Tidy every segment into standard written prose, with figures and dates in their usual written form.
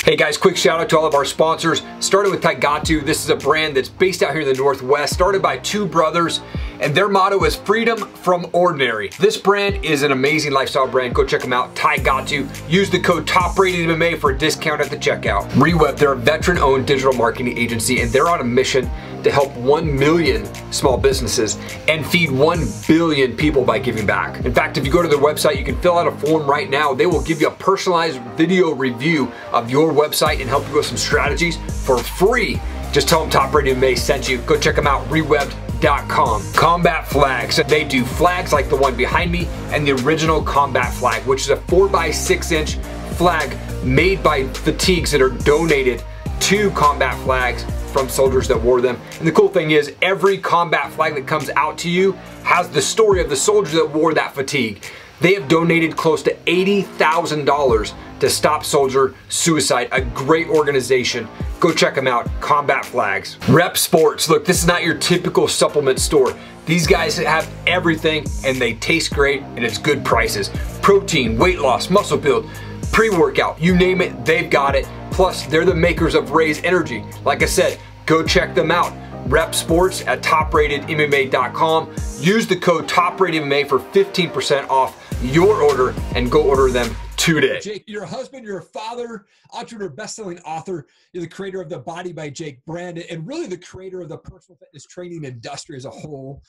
Hey guys, quick shout out to all of our sponsors. Starting with Taigatu. This is a brand that's based out here in the Northwest, started by two brothers, and their motto is freedom from ordinary. This brand is an amazing lifestyle brand. Go check them out, Taigatu. Use the code TOPRATEDMMA for a discount at the checkout. Reweb, they're a veteran-owned digital marketing agency, and they're on a mission to help 1 million small businesses and feed 1 billion people by giving back. In fact, if you go to their website, you can fill out a form right now. They will give you a personalized video review of your website and help you with some strategies for free. Just tell them Top Rated May sent you. Go check them out, rewebbed.com. Combat flags. They do flags like the one behind me and the original combat flag, which is a 4x6-inch flag made by fatigues that are donated to combat flags from soldiers that wore them. And the cool thing is, every combat flag that comes out to you has the story of the soldier that wore that fatigue. They have donated close to $80,000 to Stop Soldier Suicide, a great organization. Go check them out, Combat Flags. Rep Sports. Look, this is not your typical supplement store. These guys have everything and they taste great and it's good prices. Protein, weight loss, muscle build, pre-workout, you name it, they've got it. Plus, they're the makers of Raise Energy. Like I said, go check them out. Rep Sports at topratedmma.com. Use the code TOPRATEDMMA for 15% off your order and go order them today. Jake, you're a husband, you're a father, entrepreneur, best-selling author. You're the creator of the Body by Jake brand and really the creator of the personal fitness training industry as a whole.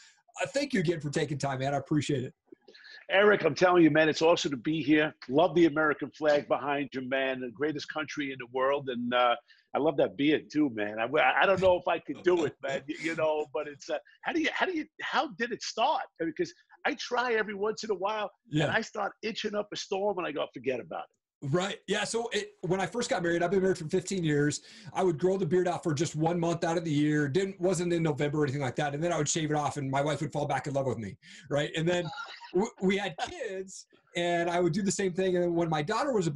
Thank you again for taking time, man. I appreciate it. Eric, I'm telling you, man, it's awesome to be here. Love the American flag behind you, man. The greatest country in the world. And I love that beard too, man. I don't know if I could do it, man, you know, but it's, how did it start? Because I try every once in a while and I start itching up a storm and I go, forget about it. Right. Yeah. So when I first got married, I've been married for 15 years. I would grow the beard out for just 1 month out of the year. Wasn't in November or anything like that. And then I would shave it off and my wife would fall back in love with me. Right. And then we had kids and I would do the same thing. And when my daughter was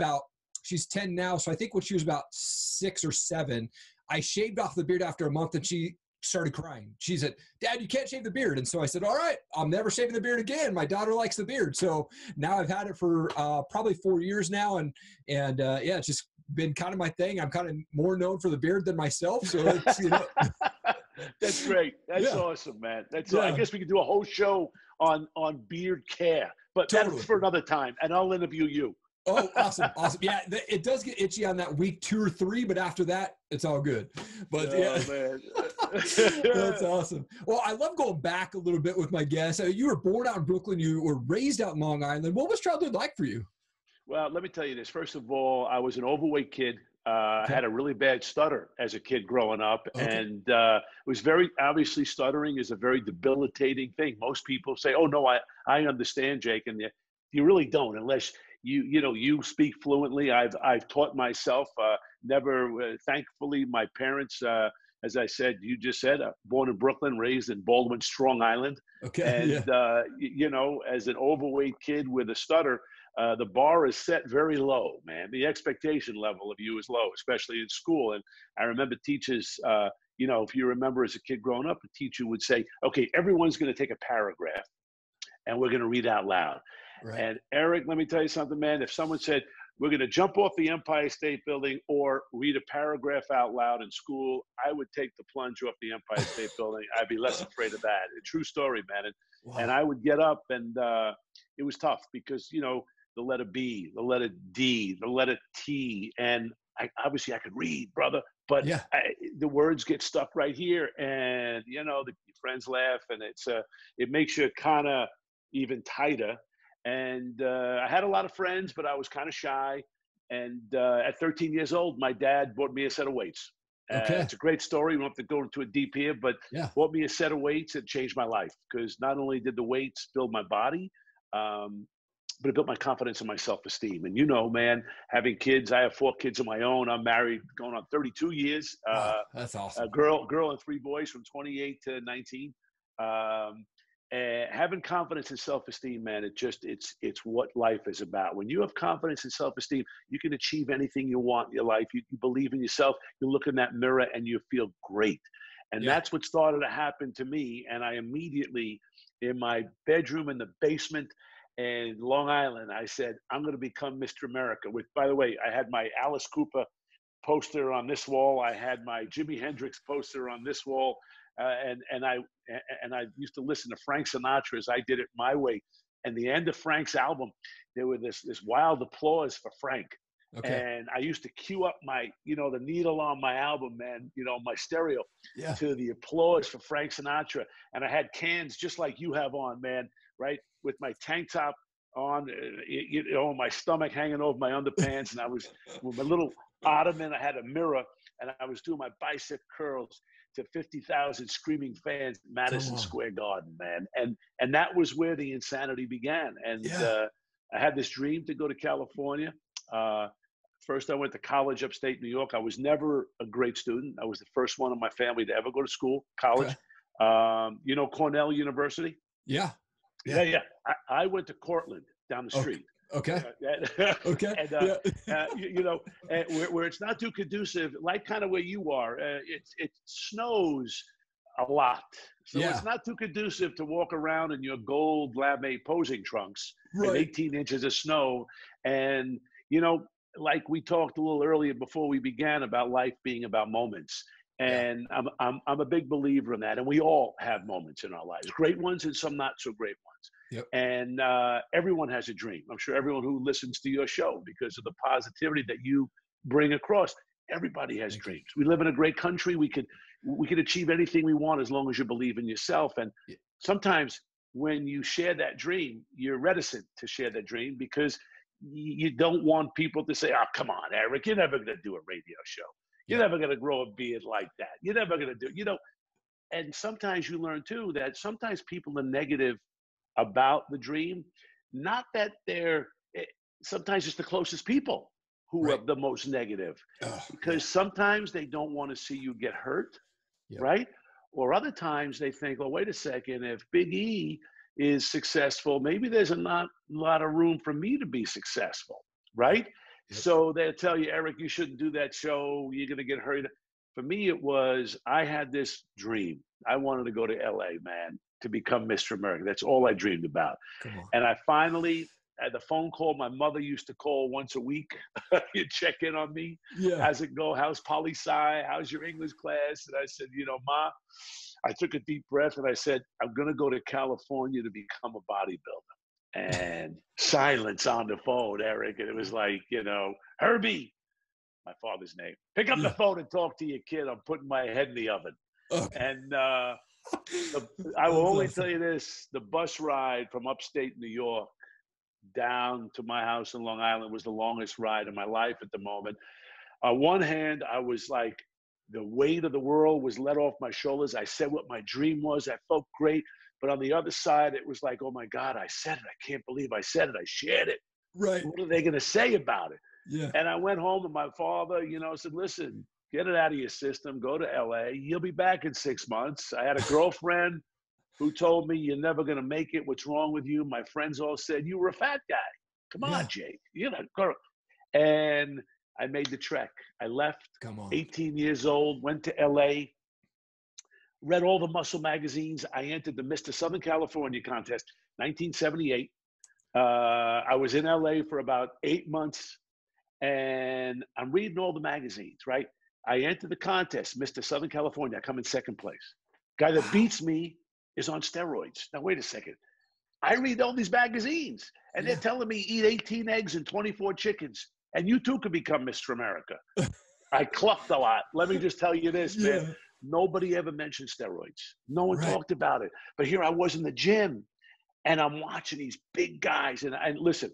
she's 10 now. So I think when she was about 6 or 7, I shaved off the beard after a month and she started crying. She said, "Dad, you can't shave the beard." And so I said, "All right, I'm never shaving the beard again. My daughter likes the beard." So now I've had it for probably 4 years now. And yeah, it's just been kind of my thing. I'm kind of more known for the beard than myself. So it's, you know. That's great. That's awesome, man. I guess we could do a whole show on beard care, but that's for another time. And I'll interview you. Oh, awesome. Awesome. Yeah, it does get itchy on that week 2 or 3, but after that, it's all good. But man. That's awesome. Well, I love going back a little bit with my guests. You were born out in Brooklyn. You were raised out in Long Island. What was childhood like for you? Well, let me tell you this. First of all, I was an overweight kid. I had a really bad stutter as a kid growing up. And it was very, obviously stuttering is a very debilitating thing. Most people say, oh, no, I understand, Jake. And you really don't unless you speak fluently. I've taught myself, thankfully, my parents, as I said, you just said, born in Brooklyn, raised in Baldwin, Strong Island. And, as an overweight kid with a stutter, the bar is set very low, man. The expectation level of you is low, especially in school. And I remember teachers, if you remember as a kid growing up, a teacher would say, okay, everyone's going to take a paragraph and we're going to read out loud. Right. And Eric, let me tell you something, man. If someone said, we're going to jump off the Empire State Building or read a paragraph out loud in school, I would take the plunge off the Empire State Building. I'd be less afraid of that. A true story, man. And I would get up and it was tough because, the letter B, the letter D, the letter T, and obviously I could read, brother, but the words get stuck right here and, your friends laugh and it makes you kind of even tighter. And I had a lot of friends, but I was kind of shy. And at 13 years old, my dad bought me a set of weights. It's a great story. We don't have to go into it deep here, but bought me a set of weights that changed my life because not only did the weights build my body, but it built my confidence and my self-esteem. And man, having kids, I have 4 kids of my own. I'm married going on 32 years. Wow, that's awesome. A girl and 3 boys from 28 to 19. Having confidence and self-esteem, man, it's what life is about. When you have confidence and self-esteem, you can achieve anything you want in your life. You believe in yourself. You look in that mirror and you feel great. And that's what started to happen to me. And I immediately, in my bedroom in the basement in Long Island, I said, I'm going to become Mr. America. By the way, I had my Alice Cooper poster on this wall. I had my Jimi Hendrix poster on this wall. And I used to listen to Frank Sinatra as I did it my way. And the end of Frank's album, there were this wild applause for Frank. Okay. And I used to cue up my, the needle on my album, man, my stereo to the applause for Frank Sinatra. And I had cans just like you have on, man, right? With my tank top on, my stomach hanging over my underpants. And I was with my little ottoman, I had a mirror, and I was doing my bicep curls to 50,000 screaming fans at Madison Square Garden, man. And that was where the insanity began. And I had this dream to go to California. First, I went to college upstate New York. I was never a great student. I was the first one in my family to ever go to college. Okay. Cornell University? Yeah. I went to Cortland down the street. Okay. Okay. And, where it's not too conducive, like kind of where you are, it snows a lot. So it's not too conducive to walk around in your gold lame posing trunks in 18 inches of snow. And, like we talked a little earlier before we began about life being about moments. And I'm a big believer in that. And we all have moments in our lives, great ones and some not so great ones. Yep. And everyone has a dream. I'm sure everyone who listens to your show, because of the positivity that you bring across, everybody has dreams. We live in a great country. We can achieve anything we want as long as you believe in yourself. And sometimes when you share that dream, you're reticent to share that dream because you don't want people to say, "Oh, come on, Eric, you're never going to do a radio show. You're never going to grow a beard like that. You're never going to do," And sometimes you learn too that sometimes people are negative about the dream, not that sometimes it's the closest people who are the most negative, because sometimes they don't want to see you get hurt, right? Or other times they think, well, wait a second, if Big E is successful, maybe there's not a lot of room for me to be successful, right? Yep. So they'll tell you, Eric, you shouldn't do that show. You're going to get hurt. For me, I had this dream. I wanted to go to LA, man, to become Mr. America. That's all I dreamed about. And I finally had the phone call my mother used to call once a week. You'd check in on me. Yeah. How's it go? How's poli-sci? How's your English class? And I said, Ma, I took a deep breath and I said, I'm going to go to California to become a bodybuilder. And silence on the phone, Eric. And it was like, Herbie, my father's name, pick up the phone and talk to your kid. I'm putting my head in the oven. And I will only tell you this, the bus ride from upstate New York down to my house in Long Island was the longest ride of my life at the moment. On one hand, I was like, the weight of the world was let off my shoulders. I said what my dream was. I felt great. But on the other side, it was like, oh my God, I said it. I can't believe I said it. I shared it. Right. What are they going to say about it? Yeah. And I went home and my father, said, listen, get it out of your system. Go to LA. You'll be back in 6 months. I had a girlfriend who told me, you're never going to make it. What's wrong with you? My friends all said, you were a fat guy. Come on, Jake. And I made the trek. I left, 18 years old, went to LA, read all the muscle magazines. I entered the Mr. Southern California contest, 1978. I was in LA for about 8 months, and I'm reading all the magazines, right? I entered the contest, Mr. Southern California. I come in second place. Guy that beats me is on steroids. Now, wait a second. I read all these magazines, and they're telling me eat 18 eggs and 24 chickens, and you too could become Mr. America. I clucked a lot. Let me just tell you this, man. Nobody ever mentioned steroids. No one talked about it. But here I was in the gym, and I'm watching these big guys. And listen,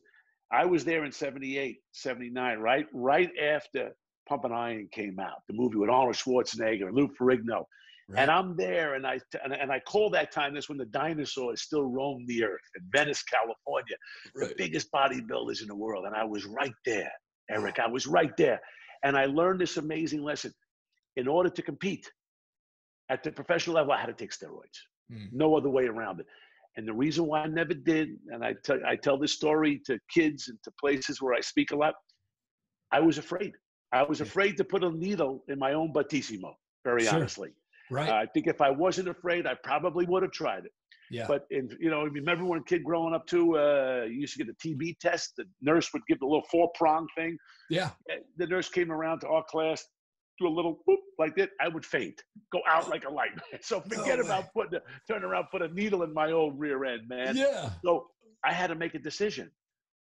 I was there in 78, 79, right? Right after Pumping Iron came out, the movie with Arnold Schwarzenegger and Lou Ferrigno. Right. And I'm there, and I call that time, that's when the dinosaurs still roamed the earth in Venice, California, the biggest bodybuilders in the world. And I was right there, Eric. I was right there. And I learned this amazing lesson. In order to compete at the professional level, I had to take steroids. No other way around it. And the reason why I never did, and I tell this story to kids and to places where I speak a lot, I was afraid. I was afraid to put a needle in my own battissimo, very honestly. Right. I think if I wasn't afraid, I probably would have tried it. Yeah. But remember when a kid growing up too, you used to get the TB test. The nurse would give the little 4-prong thing. Yeah. The nurse came around to our class, do a little whoop like that. I would faint, go out like a light. So forget about turn around, put a needle in my old rear end, man. Yeah. So I had to make a decision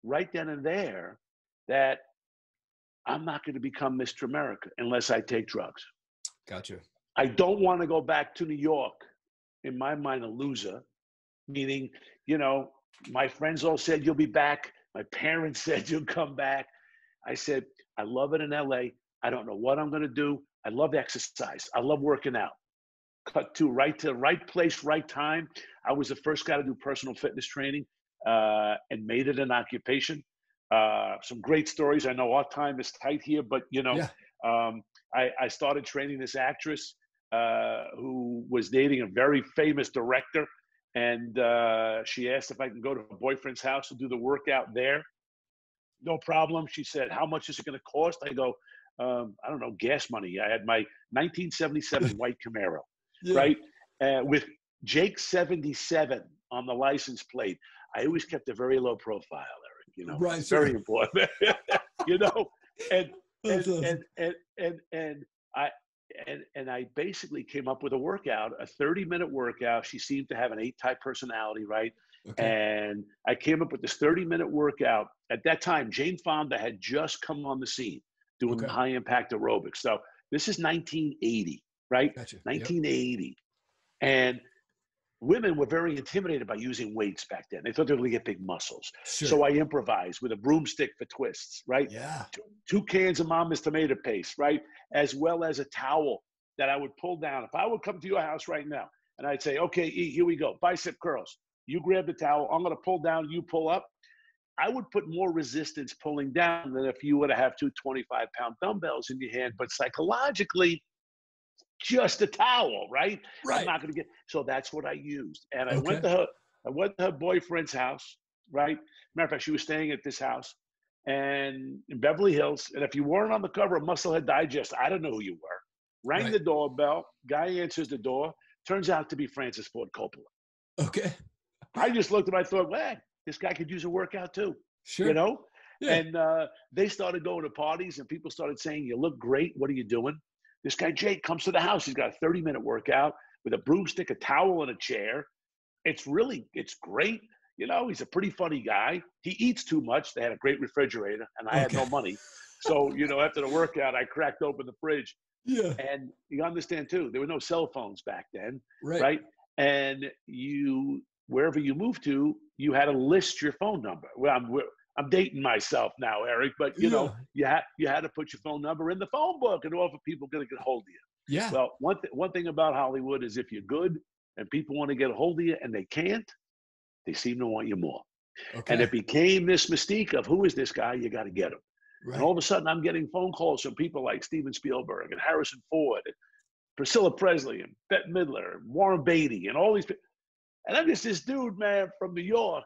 right then and there that I'm not going to become Mr. America unless I take drugs. Gotcha. I don't want to go back to New York, in my mind, a loser, meaning, my friends all said, you'll be back. My parents said, you'll come back. I said, I love it in LA. I don't know what I'm going to do. I love exercise. I love working out. Cut to right place, right time. I was the first guy to do personal fitness training and made it an occupation. Some great stories. I know our time is tight here, but, I started training this actress who was dating a very famous director. And she asked if I can go to her boyfriend's house and do the workout there. No problem. She said, how much is it going to cost? I go, I don't know, gas money. I had my 1977 white Camaro, right? With Jake 77 on the license plate. I always kept a very low profile, Eric, right, very important, and I basically came up with a workout, a 30-minute workout. She seemed to have an A-type personality, right? Okay. And I came up with this 30-minute workout. At that time, Jane Fonda had just come on the scene doing high-impact aerobics. So this is 1980, right? Gotcha. 1980. Yep. And women were very intimidated by using weights back then. They thought they were going to get big muscles. Sure. So I improvised with a broomstick for twists, right? Yeah. Two cans of Mama's tomato paste, right? As well as a towel that I would pull down. If I would come to your house right now and I'd say, okay, E, here we go, bicep curls. You grab the towel, I'm going to pull down, you pull up. I would put more resistance pulling down than if you were to have two 25-pound dumbbells in your hand. But psychologically, just a towel, right? I'm not going to get. So that's what I used. And I went to her boyfriend's house, right? Matter of fact, she was staying at this house and in Beverly Hills. And if you weren't on the cover of Musclehead Digest, I don't know who you were. Rang the doorbell. Guy answers the door. Turns out to be Francis Ford Coppola. Okay. I just looked at him. I thought, well, this guy could use a workout too. Sure. Yeah. And they started going to parties and people started saying, you look great. What are you doing? This guy, Jake, comes to the house. He's got a 30-minute workout with a broomstick, a towel, and a chair. It's great. He's a pretty funny guy. He eats too much. They had a great refrigerator, and I had no money. So, after the workout, I cracked open the fridge. Yeah. And you understand, too, there were no cell phones back then, right? And wherever you moved to, you had to list your phone number. Well, I'm dating myself now, Eric, but you had to put your phone number in the phone book in order for people to get a hold of you. Yeah. Well, one thing about Hollywood is if you're good and people want to get a hold of you and they can't, they seem to want you more. Okay. And it became this mystique of who is this guy? You got to get him. Right. And all of a sudden, I'm getting phone calls from people like Steven Spielberg and Harrison Ford, and Priscilla Presley and Bette Midler, and Warren Beatty, and all these people. And I'm just this dude, man, from New York.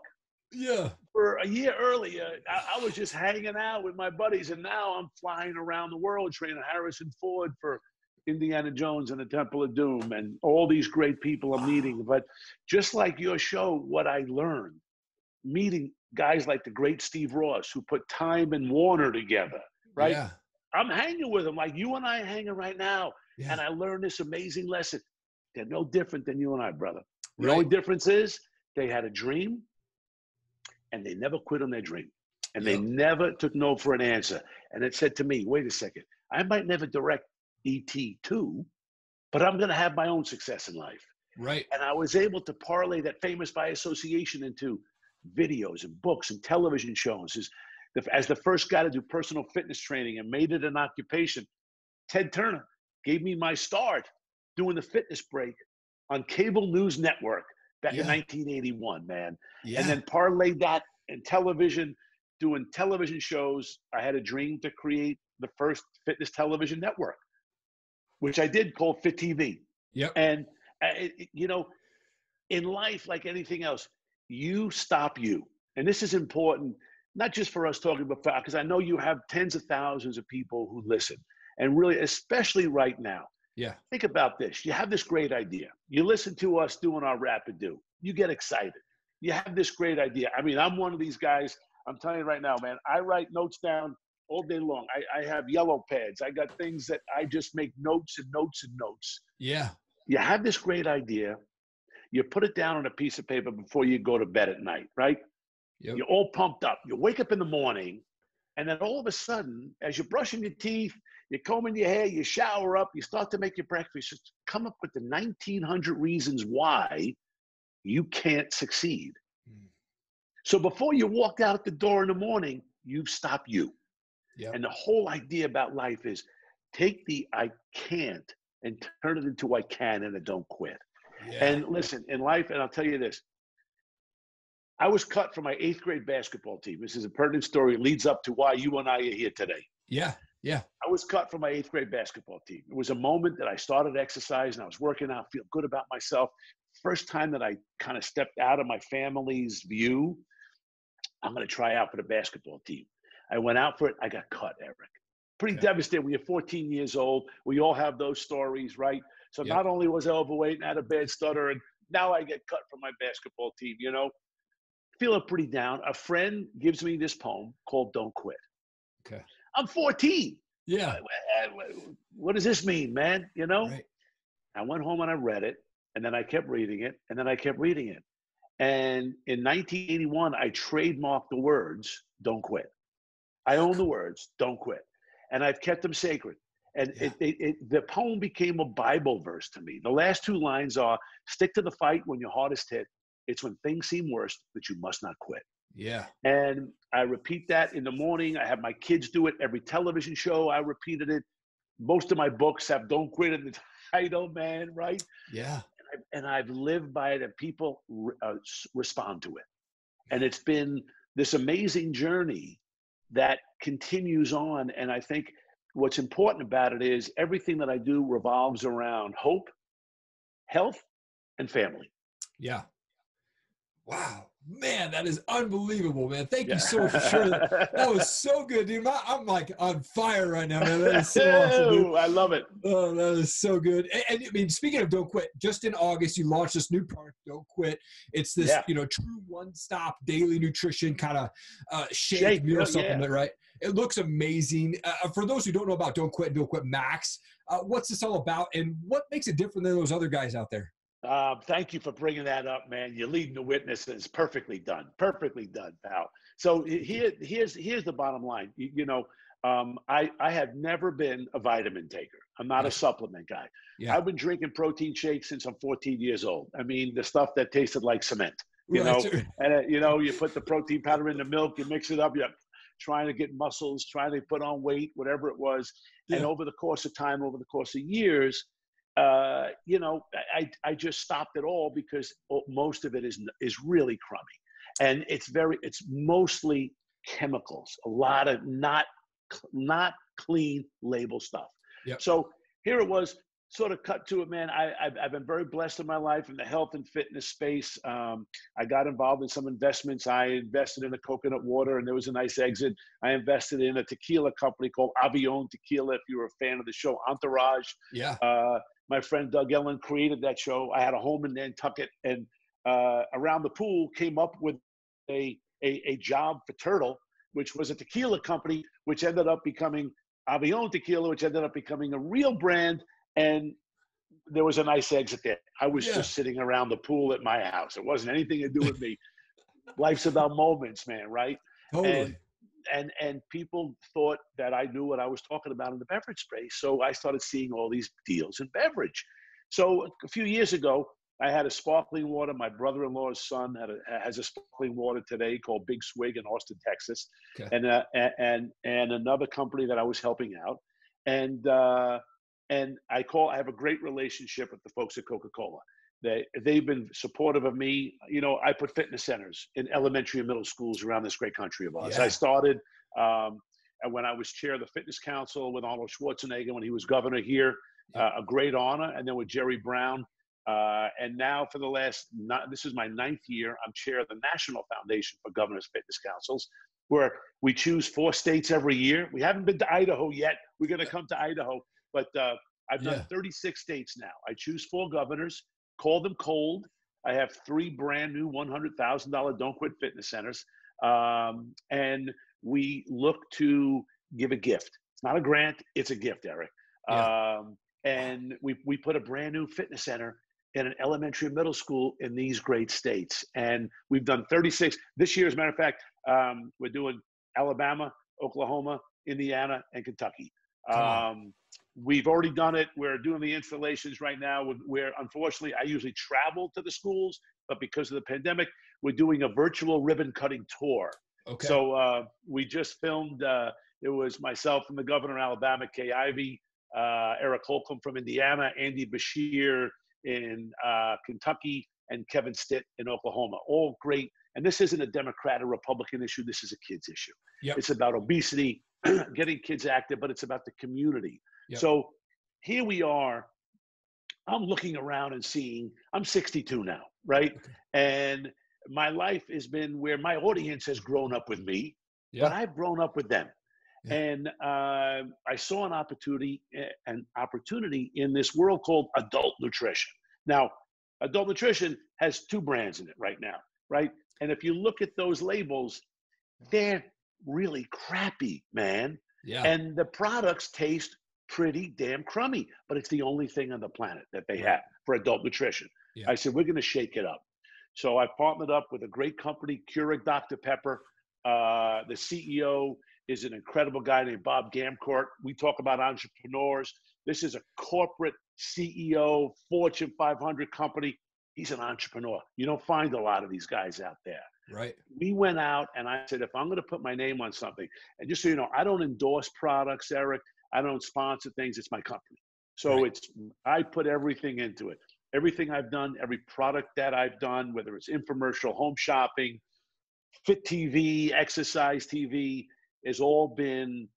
Yeah. For a year earlier, I was just hanging out with my buddies, and now I'm flying around the world training Harrison Ford for Indiana Jones and the Temple of Doom, and all these great people I'm meeting. But just like your show, what I learned, meeting guys like the great Steve Ross, who put Time and Warner together, right? Yeah. I'm hanging with them like you and I are hanging right now, and I learned this amazing lesson. They're no different than you and I, brother. The only difference is they had a dream, and they never quit on their dream. And they never took no for an answer. And it said to me, wait a second, I might never direct E.T. 2, but I'm going to have my own success in life. Right. And I was able to parlay that famous by association into videos and books and television shows. As the first guy to do personal fitness training and made it an occupation, Ted Turner gave me my start doing the fitness break on Cable News Network back in 1981, man. Yeah. And then parlayed that in television, doing television shows. I had a dream to create the first fitness television network, which I did, called Fit TV. Yep. And, in life, like anything else, you stop you. And this is important, not just for us talking about, because I know you have tens of thousands of people who listen. And really, especially right now, think about this. You have this great idea. You listen to us doing our Rapid Do. you get excited. You have this great idea. I mean, I'm one of these guys, I'm telling you right now, man, I write notes down all day long. I have yellow pads. I got things that I just make notes and notes and notes. Yeah. You have this great idea. You put it down on a piece of paper before you go to bed at night, right? Yep. You're all pumped up. You wake up in the morning, and then all of a sudden, as you're brushing your teeth, you're combing your hair, you shower up, you start to make your breakfast, just come up with the 1,900 reasons why you can't succeed. So before you walk out the door in the morning, you've stopped you. Yep. And the whole idea about life is take the I can't and turn it into I can and a don't quit. Yeah. And listen, in life, and I'll tell you this, I was cut from my 8th grade basketball team. This is a pertinent story. It leads up to why you and I are here today. Yeah. Yeah. I was cut from my 8th grade basketball team. It was a moment that I started exercise and I was working out, feel good about myself. First time that I kind of stepped out of my family's view, I'm going to try out for the basketball team. I went out for it. I got cut, Eric. Pretty devastated. When you're 14 years old, we all have those stories, right? So not only was I overweight and had a bad stutter, and now I get cut from my basketball team, you know, feeling pretty down. A friend gives me this poem called Don't Quit. Okay. I'm 14. Yeah. What does this mean, man? You know, Right. I went home and I read it, and then I kept reading it, and then I kept reading it. And in 1981, I trademarked the words, don't quit. I own the words, don't quit. And I've kept them sacred. And the poem became a Bible verse to me. The last 2 lines are, stick to the fight when your heart is hit. It's when things seem worst that you must not quit. Yeah. And I repeat that in the morning. I have my kids do it. Every television show, I repeated it. Most of my books have don't quit in the title, man, right? Yeah. And I've lived by it, and people respond to it. And it's been this amazing journey that continues on. And I think what's important about it is everything that I do revolves around hope, health, and family. Yeah. Wow. Man, that is unbelievable, man. Thank you so much for sharing that. That was so good, dude. I'm like on fire right now, man. That is so awesome, dude. I love it. Oh, that is so good. And I mean, speaking of Don't Quit, just in August, you launched this new product, Don't Quit. It's this, true one-stop daily nutrition kind of shake meal supplement, right? It looks amazing. For those who don't know about Don't Quit and Don't Quit Max, what's this all about, and what makes it different than those other guys out there? Thank you for bringing that up, man. You're leading the witnesses. Perfectly done, pal. So here's the bottom line. I have never been a vitamin taker. I'm not a supplement guy. I've been drinking protein shakes since I'm 14 years old. I mean, the stuff that tasted like cement, you know, and you put the protein powder in the milk, you mix it up, you're trying to get muscles, trying to put on weight, whatever it was. And over the course of time, over the course of years, I just stopped it all because most of it is really crummy, and it's mostly chemicals, a lot of not clean label stuff. Yep. So here it was, sort of cut to it, man. I've been very blessed in my life in the health and fitness space. I got involved in some investments. I invested in a coconut water, and there was a nice exit. I invested in a tequila company called Avion Tequila. If you were a fan of the show Entourage, my friend Doug Ellen created that show. I had a home in Nantucket, and around the pool came up with a job for Turtle, which was a tequila company, which ended up becoming Avion Tequila, which ended up becoming a real brand. And there was a nice exit there. I was just sitting around the pool at my house. It wasn't anything to do with me. Life's about moments, man, right? Totally. And people thought that I knew what I was talking about in the beverage space. So I started seeing all these deals in beverage. So a few years ago, I had a sparkling water. My brother-in-law's son has a sparkling water today called Big Swig in Austin, Texas, and another company that I was helping out. And I have a great relationship with the folks at Coca-Cola. They've been supportive of me. You know, I put fitness centers in elementary and middle schools around this great country of ours. I started when I was chair of the Fitness Council with Arnold Schwarzenegger when he was governor here, a great honor. And then with Jerry Brown. And now for this is my 9th year, I'm chair of the National Foundation for Governors Fitness Councils, where we choose 4 states every year. We haven't been to Idaho yet. We're going to come to Idaho. But I've done 36 states now. I choose 4 governors, call them cold, I have 3 brand new $100,000 Don't Quit fitness centers. And we look to give a gift. It's not a grant, it's a gift, Eric. Yeah. And we put a brand new fitness center in an elementary and middle school in these great states. And we've done 36 this year. As a matter of fact, we're doing Alabama, Oklahoma, Indiana, and Kentucky. We've already done it. We're doing the installations right now where unfortunately I usually travel to the schools, but because of the pandemic, we're doing a virtual ribbon cutting tour. Okay. So we just filmed, it was myself and the governor of Alabama, Kay Ivey, Eric Holcomb from Indiana, Andy Bashir in Kentucky, and Kevin Stitt in Oklahoma. All great. And this isn't a Democrat or Republican issue. This is a kids issue. Yep. It's about obesity, getting kids active, but it's about the community. Yep. So here we are. I'm looking around and seeing, I'm 62 now, right? Okay. And my life has been where my audience has grown up with me, but I've grown up with them. Yeah. And I saw an opportunity in this world called adult nutrition. Now, adult nutrition has 2 brands in it right now, right? And if you look at those labels, they're really crappy, man. Yeah. And the products taste pretty damn crummy, but it's the only thing on the planet that they have for adult nutrition. Yeah. I said, we're going to shake it up. So I partnered up with a great company, Keurig Dr. Pepper. The CEO is an incredible guy named Bob Gamcourt. We talk about entrepreneurs. This is a corporate CEO, Fortune 500 company. He's an entrepreneur. You don't find a lot of these guys out there. Right. We went out and I said, if I'm going to put my name on something, and just so you know, I don't endorse products, Eric. I don't sponsor things. It's my company. So I put everything into it. Everything I've done, every product that I've done, whether it's infomercial, home shopping, fit TV, exercise TV, has all been,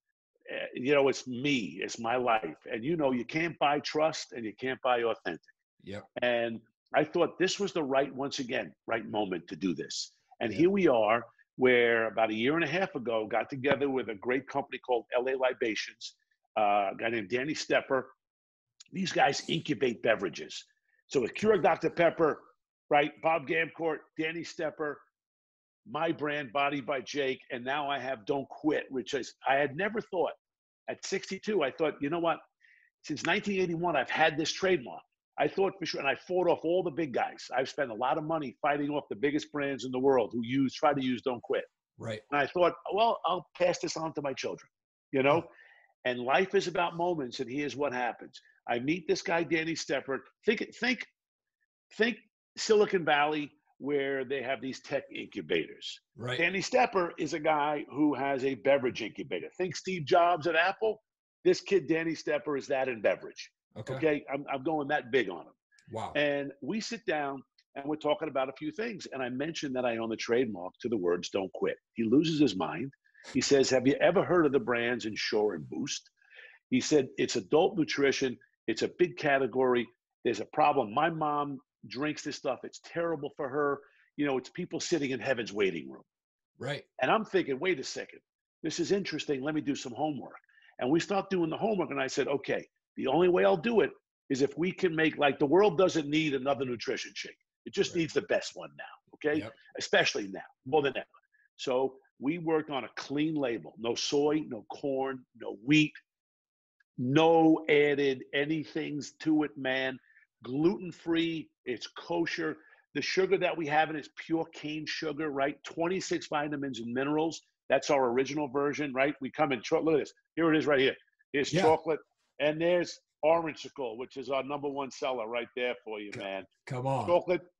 it's me, it's my life. And you can't buy trust and you can't buy authentic. Yep. And I thought this was the right moment to do this. And here we are, where about a year and a half ago, got together with a great company called LA Libations, a guy named Danny Stepper. These guys incubate beverages. So with Keurig Dr. Pepper, right, Bob Gamcourt, Danny Stepper, my brand, Body by Jake, and now I have Don't Quit, which is, I had never thought. At 62, I thought, you know what? Since 1981, I've had this trademark. I thought for sure, and I fought off all the big guys. I've spent a lot of money fighting off the biggest brands in the world who try to use Don't Quit. Right. And I thought, well, I'll pass this on to my children, And life is about moments, and here's what happens. I meet this guy, Danny Stepper. Think Silicon Valley, where they have these tech incubators. Right. Danny Stepper is a guy who has a beverage incubator. Think Steve Jobs at Apple. This kid, Danny Stepper, is that in beverage. Okay. I'm going that big on him. Wow. And we sit down and we're talking about a few things. And I mentioned that I own the trademark to the words Don't Quit. He loses his mind. He says, have you ever heard of the brands Ensure and Boost? He said, it's adult nutrition. It's a big category. There's a problem. My mom drinks this stuff. It's terrible for her. It's people sitting in heaven's waiting room. Right. And I'm thinking, wait a second. This is interesting. Let me do some homework. And we start doing the homework. And I said, okay, the only way I'll do it is if we can make, like, the world doesn't need another nutrition shake. It just needs the best one now. Okay. Yep. Especially now, more than ever. So we worked on a clean label. No soy, no corn, no wheat, no added anything to it, man. Gluten-free, it's kosher. The sugar that we have in it is pure cane sugar, right? 26 vitamins and minerals. That's our original version, right? We come in, look at this. Here it is right here. Here's chocolate. And there's Orangesicle, which is our #1 seller right there for you, man. Come on.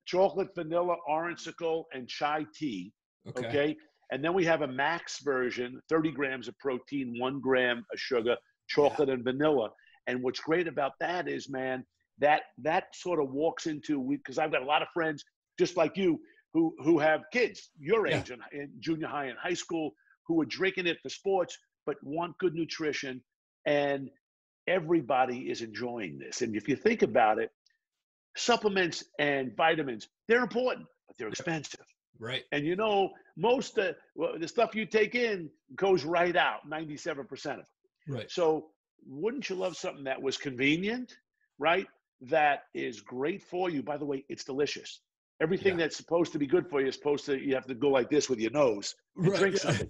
Chocolate, vanilla, Orangesicle, and chai tea. Okay. And then we have a max version, 30 grams of protein, 1 gram of sugar, chocolate and vanilla. And what's great about that is, man, that sort of walks into, because I've got a lot of friends just like you who have kids your age in junior high and high school who are drinking it for sports but want good nutrition, and everybody is enjoying this. And if you think about it, supplements and vitamins, they're important, but they're expensive. Right. And most of the stuff you take in goes right out, 97% of it. Right. So wouldn't you love something that was convenient, right? That is great for you. By the way, it's delicious. Everything that's supposed to be good for you is you have to go like this with your nose and drink something.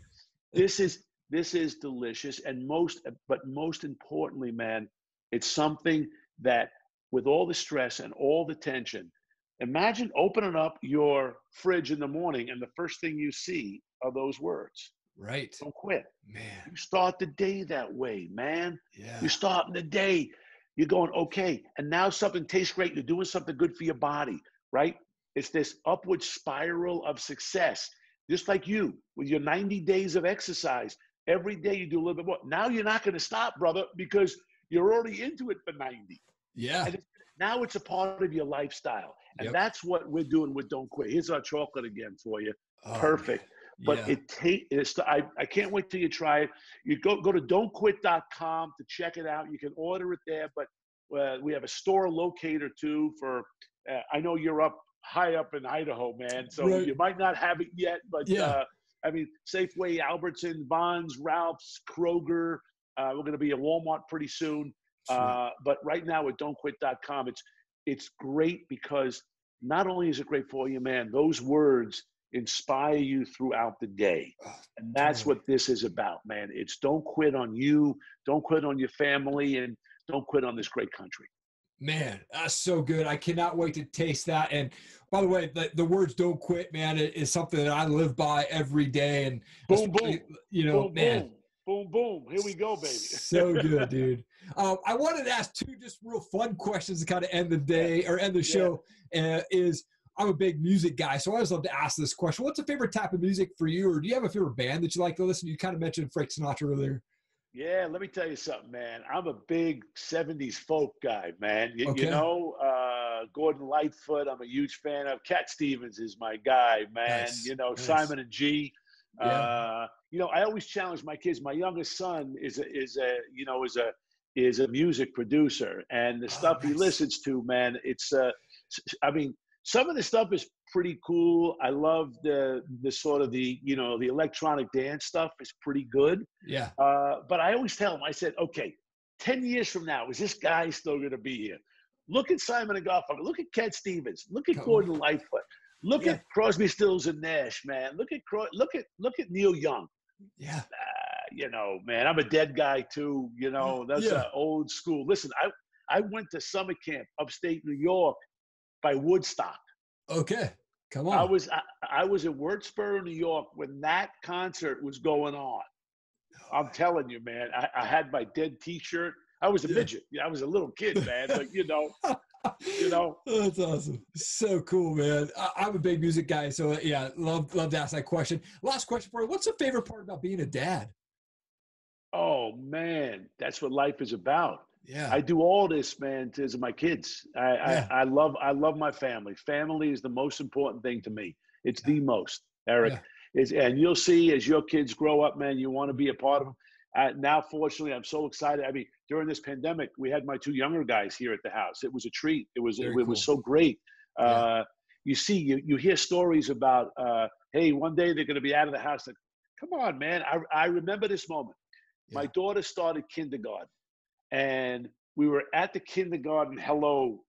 This is delicious. And most importantly, man, it's something that with all the stress and all the tension, imagine opening up your fridge in the morning and the first thing you see are those words. Right. Don't quit. Man. You start the day that way, man. Yeah. You're starting the day. You're going, okay, and now something tastes great. You're doing something good for your body, right? It's this upward spiral of success. Just like you, with your 90 days of exercise, every day you do a little bit more. Now you're not going to stop, brother, because you're already into it for 90. Yeah. And now it's a part of your lifestyle. And that's what we're doing with Don't Quit. Here's our chocolate again for you. Oh, perfect. man. But I can't wait till you try it. You go to don'tquit.com to check it out. You can order it there, but we have a store locator too for, I know you're high up in Idaho, man. So you might not have it yet, but I mean, Safeway, Albertson, Vons, Ralph's, Kroger. We're going to be at Walmart pretty soon. But right now at don'tquit.com, it's great because not only is it great for you, man, those words inspire you throughout the day. And that's what this is about, man. It's don't quit on you, don't quit on your family, and don't quit on this great country. Man, that's so good. I cannot wait to taste that. And by the way, the words "don't quit," man, is something that I live by every day. And boom, boom, you know, boom, man, boom, boom. Here we go, baby. So good, dude. I wanted to ask two just real fun questions to kind of end the day or end the show. I'm a big music guy, so I always love to ask this question. What's a favorite type of music for you, or do you have a favorite band that you like to listen to? You kind of mentioned Frank Sinatra earlier. Yeah, let me tell you something, man. I'm a big 70s folk guy, man. You know, Gordon Lightfoot, I'm a huge fan of. Cat Stevens is my guy, man. Nice. You know, nice. Simon and G. You know, I always challenge my kids. My youngest son is a music producer, and the stuff he listens to, man, it's I mean, some of the stuff is pretty cool. I love the sort of the electronic dance stuff is pretty good. Yeah. But I always tell him, I said, okay, 10 years from now, is this guy still going to be here? Look at Simon and Garfunkel. Look at Cat Stevens. Look at Gordon Lightfoot. Look at Crosby, Stills and Nash, man. Look at Neil Young. Yeah. You know, man, I'm a Dead guy too. You know, that's old school. Listen, I went to summer camp upstate New York by Woodstock. Okay, come on. I was in Wurtsboro, New York when that concert was going on. I'm telling you, man, I had my Dead T-shirt. I was a midget. I was a little kid, man, but you know. That's awesome. So cool, man. I'm a big music guy, so love to ask that question. Last question for you: what's the favorite part about being a dad? Oh man, that's what life is about. Yeah, I do all this, man, to my kids. I love my family. Family is the most important thing to me. It's the most, Eric. And you'll see as your kids grow up, man, you want to be a part of them. Now, fortunately, I'm so excited. I mean, during this pandemic, we had my two younger guys here at the house. It was a treat. It was so great. You see, you hear stories about, hey, one day they're going to be out of the house. Like, come on, man. I remember this moment. My daughter started kindergarten. And we were at the kindergarten. Hello,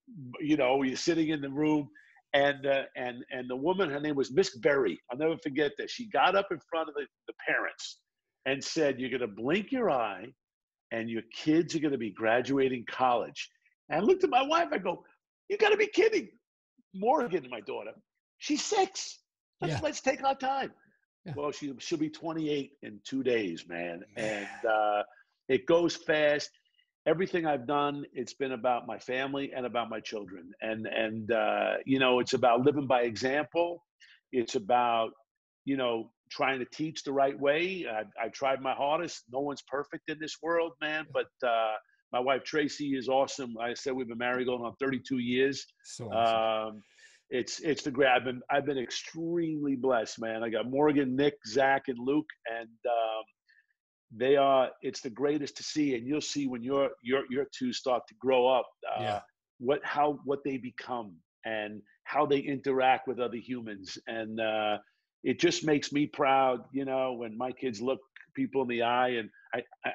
you know, you're sitting in the room, and the woman, her name was Miss Berry. I'll never forget this. She got up in front of the parents and said, "You're going to blink your eye, and your kids are going to be graduating college." And I looked at my wife. I go, "You got to be kidding!" Morgan, my daughter, she's 6. Let's take our time. Yeah. Well, she'll be 28 in 2 days, man, and it goes fast. Everything I've done, it's been about my family and about my children. And you know, it's about living by example. It's about, you know, trying to teach the right way. I tried my hardest. No one's perfect in this world, man. But my wife, Tracy, is awesome. I said we've been married going on 32 years. So awesome. It's the great. I've been extremely blessed, man. I got Morgan, Nick, Zach, and Luke, and it's the greatest to see, and you'll see when your two start to grow up, what they become and how they interact with other humans. And it just makes me proud, you know, when my kids look people in the eye, and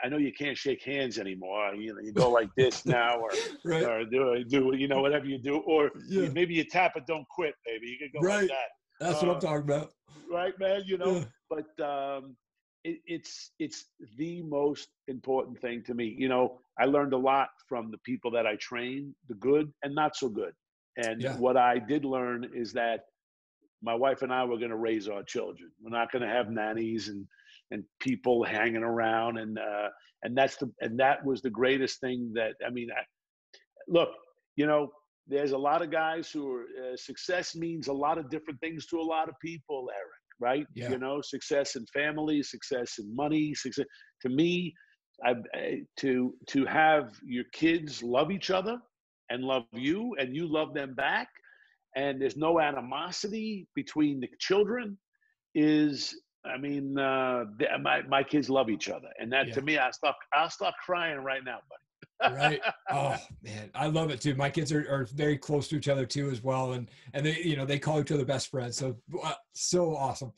I know you can't shake hands anymore. You know, you go like this now, or right. or do you know, whatever you do, or Yeah. maybe you tap it, don't quit, baby. You can go Right. like that. That's what I'm talking about. Right, man. You know, Yeah. but it's the most important thing to me. You know, I learned a lot from the people that I train, the good and not so good. And Yeah. what I did learn is that my wife and I were going to raise our children. We're not going to have nannies and people hanging around, and that was the greatest thing. That I mean, look, you know, there's a lot of guys who are success means a lot of different things to a lot of people, Eric. Right? Yeah. You know, success in family, success in money, success. To me, to have your kids love each other and love you, and you love them back, and there's no animosity between the children, is, I mean, my kids love each other, and that to me, I'll start crying right now, buddy. Right. Oh man, I love it too. My kids are very close to each other too as well, and they, you know, they call each other best friends. So so awesome.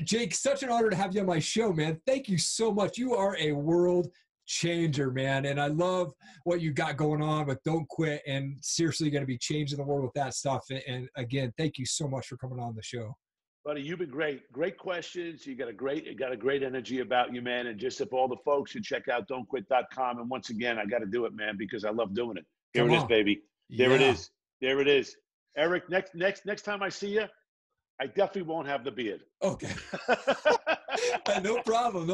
Jake, such an honor to have you on my show, man. Thank you so much. You are a world changer, man, and I love what you got going on with Don't Quit, and seriously going to be changing the world with that stuff. And again, thank you so much for coming on the show. Buddy, you've been great. Great questions. You got a great energy about you, man. And just if all the folks should check out don'tquit.com. And once again, I got to do it, man, because I love doing it. Here it is, baby. There it is. There it is. Eric, next time I see you, I definitely won't have the beard. Okay. No problem,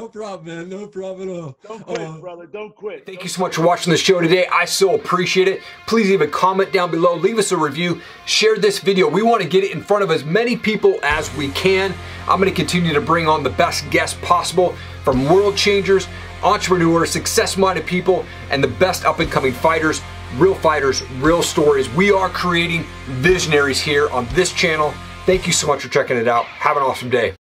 man. No problem at all. Don't quit, brother. Don't quit. Thank you so much for watching the show today. I so appreciate it. Please leave a comment down below. Leave us a review. Share this video. We want to get it in front of as many people as we can. I'm going to continue to bring on the best guests possible, from world changers, entrepreneurs, success-minded people, and the best up-and-coming fighters, real stories. We are creating visionaries here on this channel. Thank you so much for checking it out. Have an awesome day.